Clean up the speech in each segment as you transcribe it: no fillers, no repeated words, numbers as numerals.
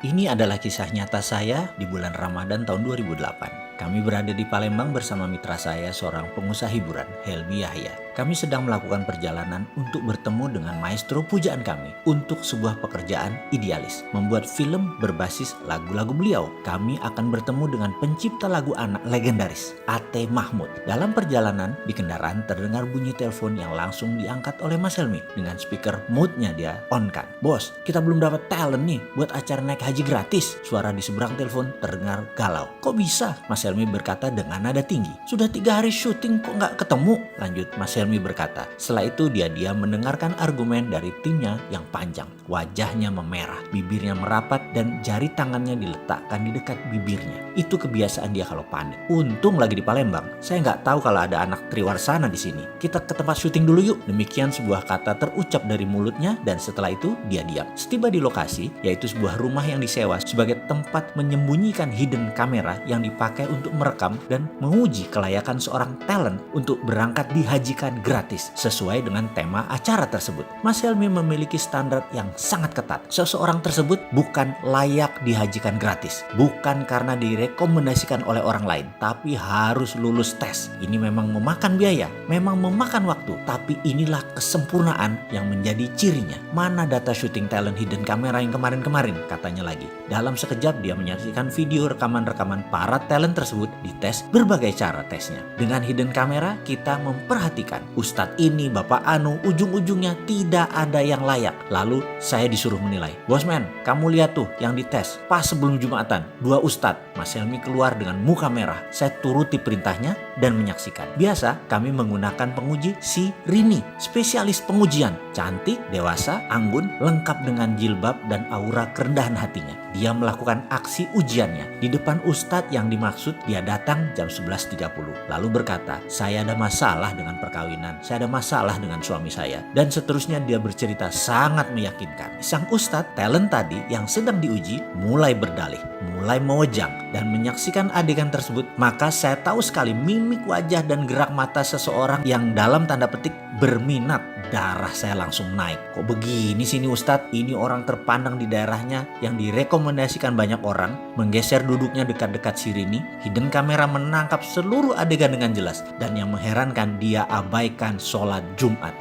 Ini adalah kisah nyata saya di bulan Ramadan tahun 2008. Kami berada di Palembang bersama mitra saya, seorang pengusaha hiburan, Helmi Yahya. Kami sedang melakukan perjalanan untuk bertemu dengan maestro pujaan kami untuk sebuah pekerjaan idealis, membuat film berbasis lagu-lagu beliau. Kami akan bertemu dengan pencipta lagu anak legendaris, A.T. Mahmud. Dalam perjalanan, di kendaraan terdengar bunyi telepon yang langsung diangkat oleh Mas Helmi. Dengan speaker mode-nya dia on-kan. "Bos, kita belum dapat talent nih buat acara naik haji gratis." Suara di seberang telepon terdengar galau. "Kok bisa?" Mas Helmi berkata dengan nada tinggi. "Sudah 3 hari syuting kok nggak ketemu?" Lanjut Mas Helmi berkata. Setelah itu dia mendengarkan argumen dari timnya yang panjang. Wajahnya memerah, bibirnya merapat, dan jari tangannya diletakkan di dekat bibirnya. Itu kebiasaan dia kalau panik. Untung lagi di Palembang. Saya nggak tahu kalau ada anak Triwarsana di sini. "Kita ke tempat syuting dulu yuk." Demikian sebuah kata terucap dari mulutnya, dan setelah itu dia diam. Setiba di lokasi, yaitu sebuah rumah yang disewa sebagai tempat menyembunyikan hidden kamera yang dipakai untuk merekam dan menguji kelayakan seorang talent untuk berangkat dihajikan gratis sesuai dengan tema acara tersebut. Mas Helmi memiliki standar yang sangat ketat. Seseorang tersebut bukan layak dihajikan gratis, bukan karena direkomendasikan oleh orang lain, tapi harus lulus tes. Ini memang memakan biaya, memang memakan waktu, tapi inilah kesempurnaan yang menjadi cirinya. "Mana data syuting talent hidden kamera yang kemarin-kemarin?" katanya lagi. Dalam sekejap dia menyaksikan video rekaman-rekaman para talent tersebut dites berbagai cara tesnya. Dengan hidden kamera kita memperhatikan Ustadz ini, Bapak Anu, ujung-ujungnya tidak ada yang layak. Lalu saya disuruh menilai. "Bosman, kamu lihat tuh yang dites pas sebelum Jumatan, 2 Ustadz." Mas Helmi keluar dengan muka merah. Saya turuti perintahnya dan menyaksikan. Biasa kami menggunakan penguji si Rini, spesialis pengujian. Cantik, dewasa, anggun, lengkap dengan jilbab dan aura kerendahan hatinya. Dia melakukan aksi ujiannya di depan Ustadz yang dimaksud. Dia datang jam 11.30 lalu berkata, "Saya ada masalah dengan perkawinan, saya ada masalah dengan suami saya." Dan seterusnya dia bercerita sangat meyakinkan. Sang Ustadz talent tadi yang sedang diuji mulai berdalih, mulai mewejang dan menyaksikan adegan tersebut. Maka saya tahu sekali mimik wajah dan gerak mata seseorang yang dalam tanda petik berminat. Darah saya langsung naik. Kok begini sih ini Ustadz? Ini orang terpandang di daerahnya yang direkomendasikan banyak orang. Menggeser duduknya dekat-dekat si Rini. Hidden kamera menangkap seluruh adegan dengan jelas. Dan yang mengherankan, dia abaikan sholat Jumat.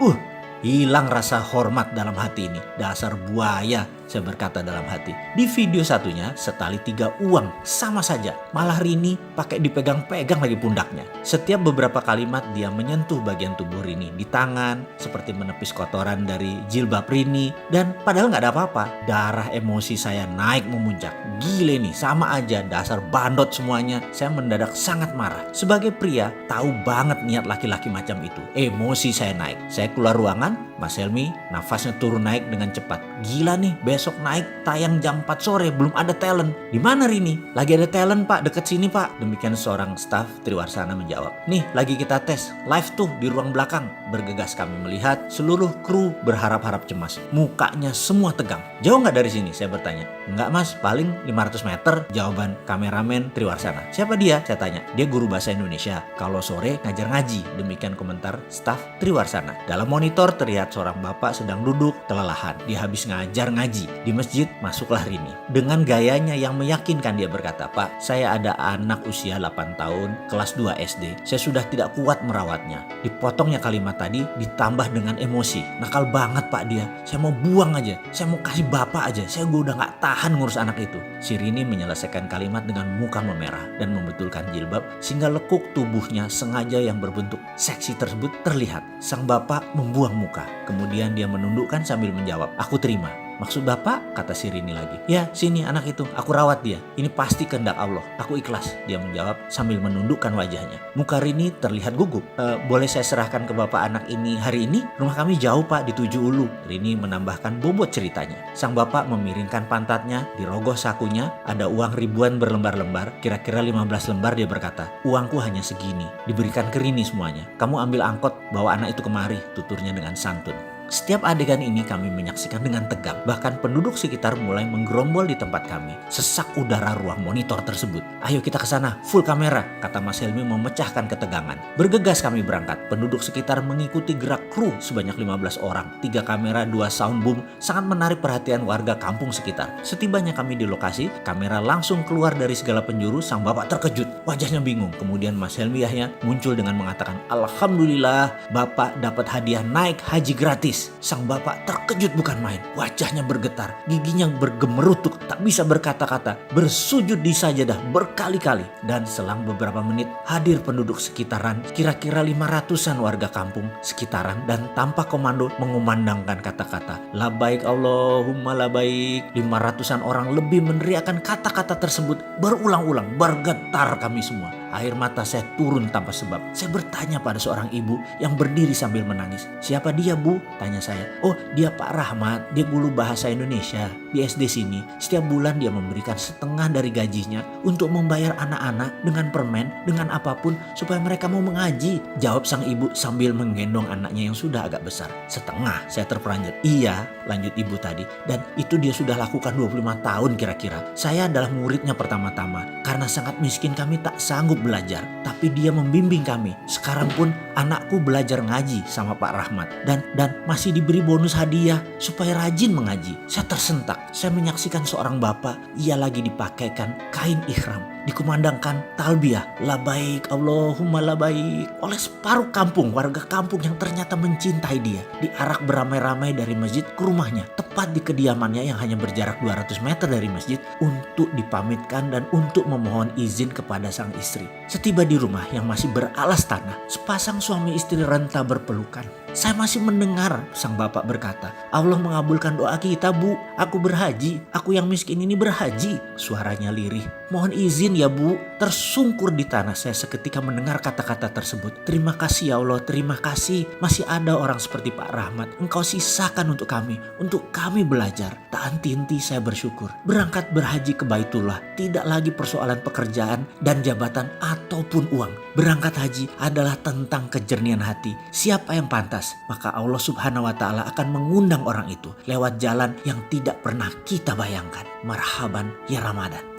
Hilang rasa hormat dalam hati ini. Dasar buaya, saya berkata dalam hati. Di video satunya, setali 3 uang sama saja. Malah Rini pakai dipegang-pegang lagi pundaknya. Setiap beberapa kalimat dia menyentuh bagian tubuh Rini di tangan, seperti menepis kotoran dari jilbab Rini. Dan padahal nggak ada apa-apa. Darah emosi saya naik memuncak. Gile nih, sama aja, dasar bandot semuanya. Saya mendadak sangat marah. Sebagai pria, tahu banget niat laki-laki macam itu. Emosi saya naik. Saya keluar ruangan. Mas Helmi nafasnya turun naik dengan cepat. "Gila nih, besok naik tayang jam 4 sore belum ada talent." "Di mana Rini?" "Lagi ada talent Pak, deket sini Pak." Demikian seorang staf Triwarsana menjawab. "Nih lagi kita tes, live tuh di ruang belakang." Bergegas kami melihat seluruh kru berharap-harap cemas. Mukanya semua tegang. "Jauh nggak dari sini?" saya bertanya. "Enggak Mas, paling 500 meter." Jawaban kameramen Triwarsana. "Siapa dia?" saya tanya. "Dia guru bahasa Indonesia. Kalau sore ngajar ngaji." Demikian komentar staf Triwarsana. Dalam monitor terlihat seorang bapak sedang duduk kelelahan. Dia habis ngajar ngaji. Di masjid masuklah Rini. Dengan gayanya yang meyakinkan dia berkata, "Pak, saya ada anak usia 8 tahun, kelas 2 SD. Saya sudah tidak kuat merawatnya." Dipotongnya kalimat tadi ditambah dengan emosi. "Nakal banget Pak dia. Saya mau buang aja. Saya mau kasih bapak aja. Saya udah gak tahan ngurus anak itu." Si Rini menyelesaikan kalimat dengan muka memerah dan membetulkan jilbab sehingga lekuk tubuhnya sengaja yang berbentuk seksi tersebut terlihat. Sang bapak membuang muka. Kemudian dia menundukkan sambil menjawab, "Aku terima." "Maksud Bapak?" kata si Rini lagi. "Ya, sini anak itu, aku rawat dia. Ini pasti kehendak Allah. Aku ikhlas." Dia menjawab sambil menundukkan wajahnya. Muka Rini terlihat gugup. Boleh saya serahkan ke Bapak anak ini hari ini? Rumah kami jauh Pak, di 7 Ulu." Rini menambahkan bobot ceritanya. Sang bapak memiringkan pantatnya, di rogoh sakunya ada uang ribuan berlembar-lembar, kira-kira 15 lembar. Dia berkata, "Uangku hanya segini." Diberikan ke Rini semuanya. "Kamu ambil angkot, bawa anak itu kemari," tuturnya dengan santun. Setiap adegan ini kami menyaksikan dengan tegang. Bahkan penduduk sekitar mulai menggerombol di tempat kami. Sesak udara ruang monitor tersebut. "Ayo kita ke sana, full kamera," kata Mas Helmi memecahkan ketegangan. Bergegas kami berangkat. Penduduk sekitar mengikuti gerak kru sebanyak 15 orang. 3 kamera, 2 sound boom sangat menarik perhatian warga kampung sekitar. Setibanya kami di lokasi, kamera langsung keluar dari segala penjuru. Sang bapak terkejut, wajahnya bingung. Kemudian Mas Helmi Yahya muncul dengan mengatakan, "Alhamdulillah, bapak dapat hadiah naik haji gratis." Sang bapak terkejut bukan main. Wajahnya bergetar, giginya bergemerutuk, tak bisa berkata-kata, bersujud di sajadah berkali-kali. Dan selang beberapa menit hadir penduduk sekitaran, kira-kira 500-an warga kampung sekitaran, dan tanpa komando mengumandangkan kata-kata, "Labaik Allahumma labaik." 500-an orang lebih meneriakkan kata-kata tersebut berulang-ulang. Bergetar kami semua. Air mata saya turun tanpa sebab. Saya bertanya pada seorang ibu yang berdiri sambil menangis. "Siapa dia, Bu?" tanya saya. "Oh, dia Pak Rahmat. Dia guru bahasa Indonesia di SD sini. Setiap bulan dia memberikan setengah dari gajinya untuk membayar anak-anak dengan permen, dengan apapun supaya mereka mau mengaji," jawab sang ibu sambil menggendong anaknya yang sudah agak besar. "Setengah?" saya terperanjat. "Iya," lanjut ibu tadi. "Dan itu dia sudah lakukan 25 tahun kira-kira. Saya adalah muridnya pertama-tama. Karena sangat miskin kami tak sanggup belajar, tapi dia membimbing kami. Sekarang pun anakku belajar ngaji sama Pak Rahmat dan masih diberi bonus hadiah supaya rajin mengaji." Saya tersentak. Saya menyaksikan seorang bapak, ia lagi dipakaikan kain ihram, dikumandangkan talbiyah, "Labaik Allahumma labaik," oleh separuh kampung, warga kampung yang ternyata mencintai dia. Diarak beramai-ramai dari masjid ke rumahnya, tepat di kediamannya yang hanya berjarak 200 meter dari masjid, untuk dipamitkan dan untuk memohon izin kepada sang istri. Setiba di rumah yang masih beralas tanah, sepasang suami istri renta berpelukan. Saya masih mendengar sang bapak berkata, "Allah mengabulkan doa kita, Bu. Aku berhaji. Aku yang miskin ini berhaji." Suaranya lirih. "Mohon izin ya, Bu." Tersungkur di tanah saya seketika mendengar kata-kata tersebut. "Terima kasih ya Allah, terima kasih. Masih ada orang seperti Pak Rahmat. Engkau sisakan untuk kami belajar." Tak henti-henti saya bersyukur. Berangkat berhaji ke Baitullah tidak lagi persoalan pekerjaan dan jabatan ataupun uang. Berangkat haji adalah tentang kejernihan hati. Siapa yang pantas, maka Allah Subhanahu wa Ta'ala akan mengundang orang itu lewat jalan yang tidak pernah kita bayangkan. Marhaban ya Ramadan.